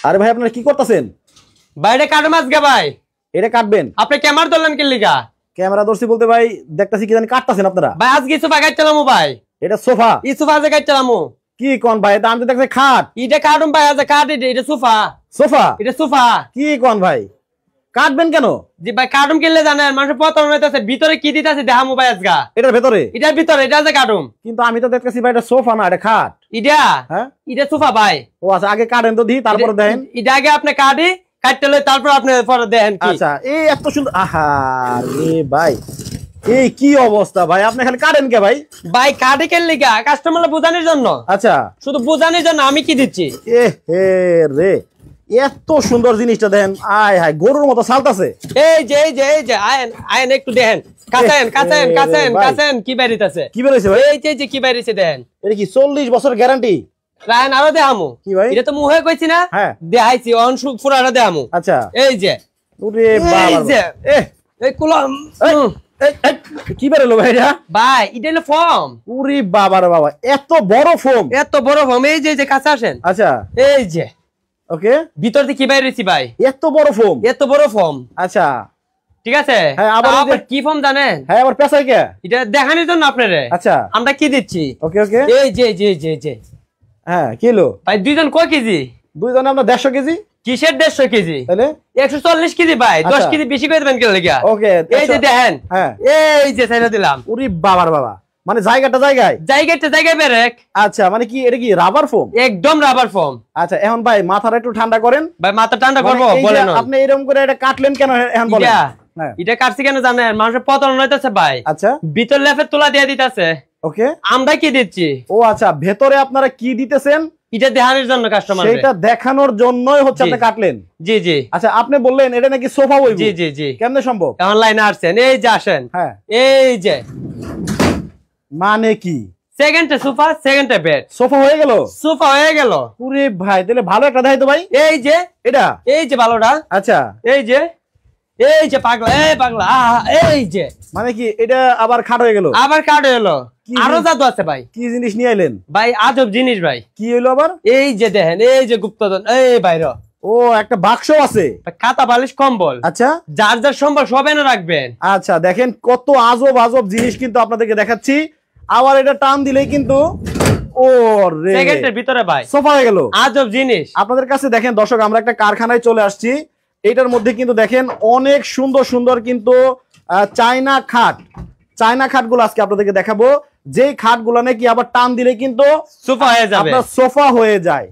আরে ভাই আপনারা কি করতেছেন? বাইরে কাটম আজকে ভাই। এটা কাটবেন? আপনি ক্যামেরা ধরলেন কি লিগা? ক্যামেরা ধরছি বলতে ভাই দেখতাছি কি জানি কাটতাছেন আপনারা। ভাই আজকে সোফা কাটলামু ভাই। এটা সোফা? এই সোফা আজকে কাটলামু। কি কোন ভাই? এটা আমি তো দেখছি খাট। এটা কাটম ভাই, আজকে কাট। এটা সোফা। সোফা? এটা সোফা। কি কোন ভাই? কাটবেন কেন? জি ভাই কাটম কিনলে জানেন মানুষ পতন হইতাছে, ভিতরে কি দিতাছে দেখামু ভাই আজকে। এটার ভিতরে? এটার ভিতরে, এটা আছে কাটম। কিন্তু আমি তো দেখতেছি ভাই এটা সোফা না, এটা খাট। এটা? হ্যাঁ এটা সোফা ভাই। ও আচ্ছা, আগে কাটেন তো দি, তারপরে দেখেন। এটা আগে আপনি কাটি, কাটতে লই তারপর আপনি পরে দেখেন কি। আচ্ছা, এই এত সুন্দর। আহা রে ভাই, এই কি অবস্থা ভাই, আপনি খালি কাটেন কে ভাই? ভাই কাটে কেন লিগা? কাস্টমার বোঝানোর জন্য। আচ্ছা, শুধু বোঝানোর জন্য আমি কি দিচ্ছি। এ হে রে, এত সুন্দর জিনিসটা দেখেন। আয় হায়, গরুর মতো সালতাছে। এই যে আয়েন আয়েন একটু দেখেন। কাছেন কি বেরিতেছে? কি বেরিয়েছে ভাই? এই যে কি বেরিয়েছে দেখেন। এটা কি 40 বছর গ্যারান্টি? রায়ন আরো দেখামু। কি ভাই? এটা তো মুহে কইছি না? হ্যাঁ দেখাইছি, অন পুরাটা দেখামু। আচ্ছা, এই যে ওরে বাবা, এই যে এই কুলম কি বেরোলো ভাই এটা? ভাই এটা হলো ফর্ম। ওরে বাবা রে বাবা, এত বড় ফর্ম! এত বড় ফর্ম। এই যে কাছে আসেন। আচ্ছা, এই যে ওকে, ভিতর থেকে কি বেরিয়েছি ভাই? এত বড় ফর্ম! এত বড় ফর্ম। আচ্ছা ঠিক আছে। হ্যাঁ, আবার কি ফর্ম জানেন? হ্যাঁ, আবার পেছাই কে? এটা দেখানোর জন্য আপনারে। আচ্ছা, আমরা কি দিচ্ছি? ওকে ওকে, এই যে হ্যাঁ, কিলো ভাই দুইজন কয় কেজি? দুইজনে আমরা 150 কেজি। কিসের 150 কেজি? তাহলে 140 কেজি ভাই। 10 কেজি বেশি করে দেবেন কেন লাগিয়া? ওকে, এই যে দেখেন। হ্যাঁ, এই যে ছাইরা দিলাম। ওরে বাবার বাবা, মানে জায়গাটা জায়গায় বেরেক। আচ্ছা, মানে কি এটা কি রাবার ফোম? একদম রাবার ফর্ম। আচ্ছা, এখন ভাই মাথাটা একটু ঠান্ডা করেন। ভাই মাথা ঠান্ডা করবো মানে এই যে বলেন। আপনি এরকম করে এটা কাটলেন কেন এখন বলেন? হ্যাঁ, এটা কাটছি কেন জানেন? মানুষের পতন হইতাছে ভাই। আচ্ছা, ভিতর লেফে তোলা দিয়ে দিতেছে। ওকে, আমরা কি দিচ্ছি? ও আচ্ছা, ভেতরে আপনারা কি দিতেছেন এটা দেখানোর জন্য কাস্টমার। সেটা দেখানোর জন্যই হচ্ছে আপনি কাটলেন। জি আচ্ছা, আপনি বললেন এটা নাকি সোফা হইব। জি কেমনে সম্ভব? এখন লাইনে আসছেন। এই যে আসেন। হ্যাঁ, এই যে মানে কি সেকেন্ডে সোফা, সেকেন্ডে বেড। সোফা হয়ে গেল? সোফা হয়ে গেল। ওরে ভাই, তাহলে ভালো একটা দেখাই তো ভাই। এই যে এটা, এই যে ভালোটা। আচ্ছা, এই যে পাগলা, এই পাগলা, এই যে মানে কি এটা আবার খাট হয়ে গেল? আবার কার্ড এলো। আরো জাদু আছে ভাই। কি জিনিস নিয়ে আইলেন ভাই আজব জিনিস ভাই। কি হইলো আবার? এই যে দেখেন, এই যে গুপ্তধন, এই বাইরে ও একটা বাক্স আছে। খাতা বালিশ কম্বল। আচ্ছা, যার যার সম্বল সব এনে রাখবেন। আচ্ছা, দেখেন কত আজব আজব জিনিস কিন্তু আপনাদেরকে দেখাচ্ছি। আবার এটা টান দিলেই কিন্তু ও রে, সেকেন্ডের ভিতরে ভাই সোফা হয়ে গেল। আজব জিনিস আপনাদের কাছে দেখেন দর্শক, আমরা একটা কারখানায় চলে আসছি। এটার মধ্যে কিন্তু দেখেন অনেক সুন্দর সুন্দর কিন্তু চায়না খাটগুলো আজকে আপনাদেরকে দেখাবো। যেই খাটগুলো নাকি আবার টান দিলে কিন্তু সোফা হয়ে যাবে, আপনার সোফা হয়ে যায়।